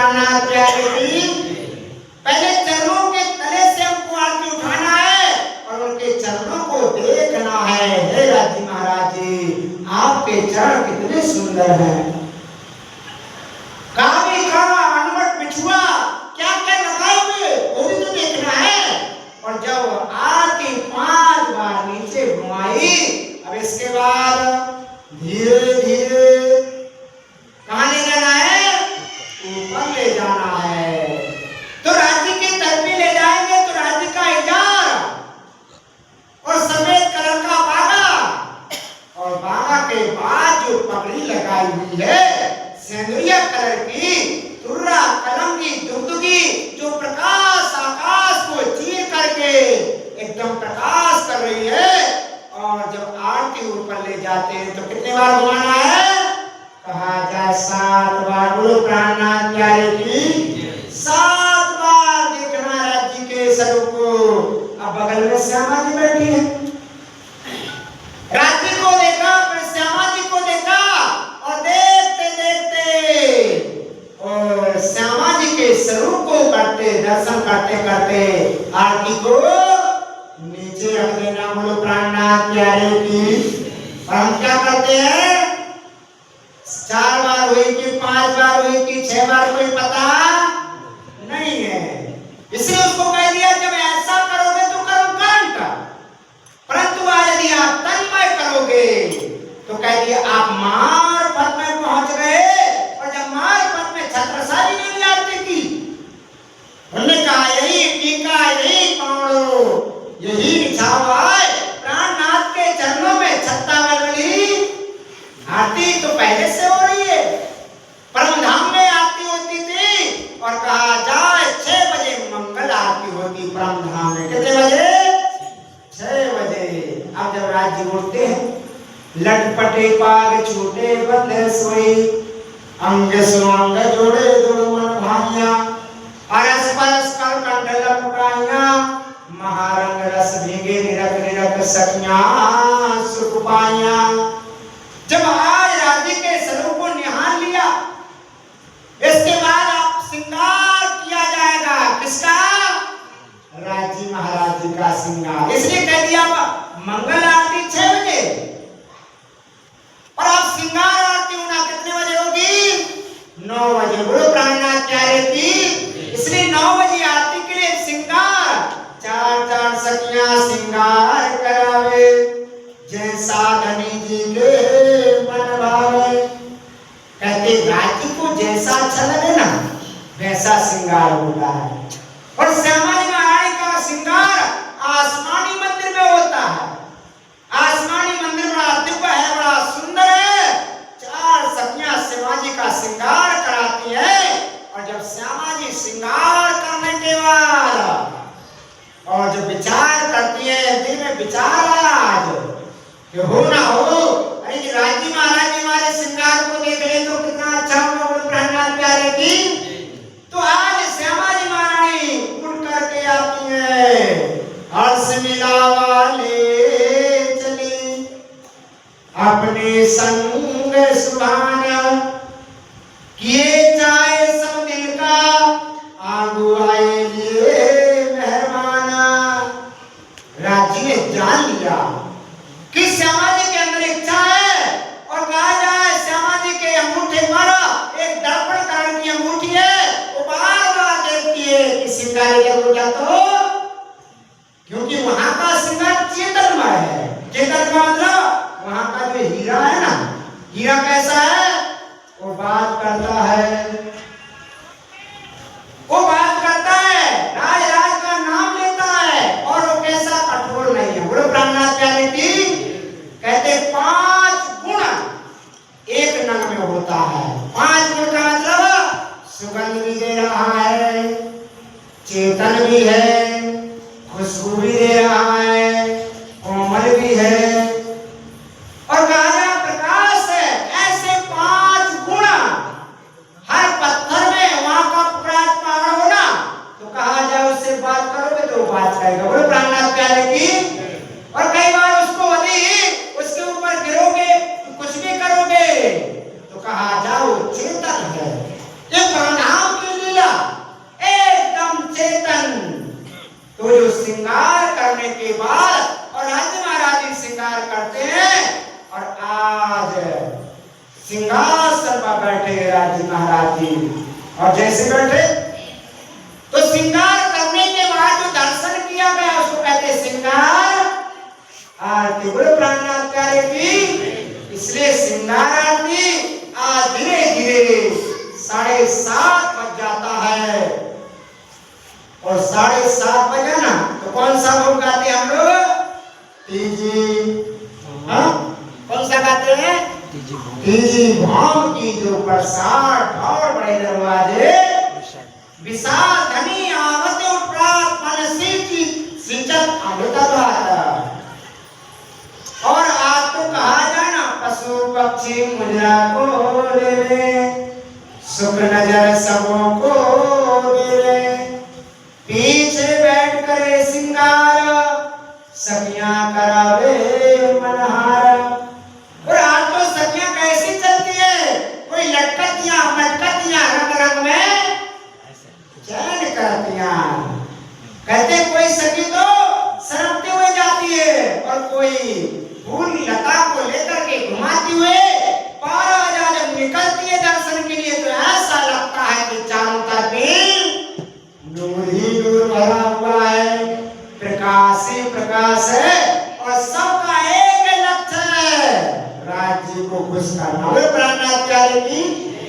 प्राणनाथ प्यारे की पहले चरणों के तले से हमको आरती उठाना है और उनके चरणों को देखना है। हे राजी महाराज जी, आपके चरण कितने सुंदर हैं। कावी का अनुमट बिछुआ क्या क्या लगाए हुए वो भी तो देखना है। और जब आरती 5 बार नीचे घुमाई, अब इसके बाद धीरे धीरे कहाँ ले जाना है? ऊपर ले जाना है। तो राज्य के तर पे ले जाएंगे तो राज्य का इजार और सफेद कलर का बागा, और बागा के बाद जो पगड़ी लगाई हुई है सेंदुरिया कलर की, तुर्रा कलंगी दुगदुगी, जो प्रकाश आकाश को चीर करके एकदम प्रकाश कर रही है। और जब आरती ऊपर ले जाते हैं तो कितने बार घुमाना है? कहा जाए 7 बार। बोलो प्राणनाथ प्यारे की 7 बार देखना राज्य के स्वरूप को। अब बगल में श्यामा जी बैठी है, राज्य को देखा फिर श्यामा जी को देखा और देखते देखते और श्यामा जी के स्वरूप को करते दर्शन करते करते आरती को नीचे रख देना। बोलो प्राणनाथ प्यारे की। और हम क्या करते हैं? 4 बार हुई कि 5 बार हुई कि 6 बार, कोई पता नहीं है। इसलिए उसको कह दिया जब ऐसा करोगे तो करो कंठ, परंतु यदि आप तन्मय करोगे तो कह दिया आप मार्फत में पहुंच गए। और जब मार्फत में छत्रसाली ने भी आरती की, उन्होंने कहा यही टीका यही पावड़ो यही बिछावा है प्राणनाथ के चरणों में छत्तावली। आरती तो पहले से हो रही है, परम धाम में आरती होती थी और कहा जाए 6 बजे मंगल आरती होती परम धाम में। कितने बजे? 6 बजे। अब जब राज्य उठते हैं, लटपटे पाग छूटे बदले सोई, अंग सुअंग जोड़े दो मन भाइया, अरस परस कर कंठ लपटाइया, महारंग रस भीगे निरख निरख सखियां सुख पाइया। जब आज राज्य के स्वरूप को निहाल लिया, इसके बाद आप श्रृंगार किया जाएगा। किसका? राज्य महाराज जी का श्रृंगार। इसलिए कह दिया मंगल आरती 6 बजे और आप श्रृंगार आरती होना कितने बजे होगी? 9 बजे। बोलो प्राणनाथ प्यारे की। इसलिए 9 बजे आरती के लिए श्रृंगार 4 सखियां श्रृंगार करावे, जैसा धनी जी के मन भावे। कहते राज्य को जैसा अच्छा लगे ना वैसा श्रृंगार होता है। और श्यामा जी महारानी का श्रृंगार आसमानी मंदिर में होता है। आसमानी मंदिर बड़ा दिव्य है, बड़ा सुंदर है। 4 सखियां शिवाजी का श्रृंगार कराती है। और जब श्यामा जी श्रृंगार करने के बाद और जो विचार करती है, दिल में विचार आया आज कि हो ना हो, अरे राज्य महाराज जी हमारे श्रृंगार को देख ले तो कितना अच्छा होगा। बोलो प्राणनाथ प्यारे की। तो आज श्यामा जी महारानी उठ करके आती है, हर्ष मिलावा ले चली अपने संग सुहाना, किए चाहे सब दिल का आगू आए लिए मेहरबाना। राज्य ने जान लिया कि श्यामा जी के अंदर इच्छा है और कहा जाए श्यामा जी के अंगूठे पर एक दर्पण कारण की अंगूठी है, वो बार बार देखती है कि श्रृंगार जरूर क्या तो, क्योंकि वहां का श्रृंगार चेतनमय है। चेतन का मतलब वहां का जो हीरा है ना, हीरा कैसा है? वो बात करता है, वो बात करता है, राज राज का नाम लेता है और वो कैसा कठोर नहीं है। बोलो प्राणनाथ प्यारे की। कहते 5 गुण एक नग में होता है। 5 गुण का मतलब सुगंध भी दे रहा है, चेतन भी है, खुशबू भी दे रहा है, कोमल भी है और गाजा प्रकाश है। ऐसे 5 गुण हर पत्थर में वहां का पहाड़ हो ना, तो कहा जाए उससे बात करोगे तो बात करेगा। बोलो प्राणनाथ प्यारे की। और कई बार उसको यदि उसके ऊपर गिरोगे कुछ भी करोगे तो कहा जाओ चेतन है। ये प्रणाम के और जैसे बैठे तो श्रृंगार करने के बाद जो दर्शन किया गया उसको कहते हैं श्रृंगार आरती। बोलो प्राणनाथ प्यारे की। इसलिए श्रृंगार आरती आज धीरे धीरे 7:30 बज जाता है और 7:30 बजे ना तो कौन सा भोग गाते हैं हम लोग? तीजी। हाँ कौन सा गाते हैं? तीजी भाव की जो प्रसाद और बड़े दरवाजे विशाल धनी आवत उपरात मनसी की सिंचन अमृता द्वारा। और आज तो कहा जाए ना पशु पक्षी मुजरा को दे रे, सुख नजर सबों को दे रे, पीछे बैठ करे सिंगार सखियां करावे मनहार। और आज तो सखियां कैसी चलती है? कोई लटकतियां मटकतियां रंग रंग में चैन करतियां। कहते कोई सखी तो सरकते हुए जाती है और कोई फूल लता को लेकर के घुमाती हुए पारा जब निकलती है दर्शन के लिए तो ऐसा लगता है कि चारों तरफ नूर ही नूर भरा हुआ है, प्रकाश ही प्रकाश है और सबका एक लक्ष्य है राज्य को खुश करना। प्राणनाथ प्यारे की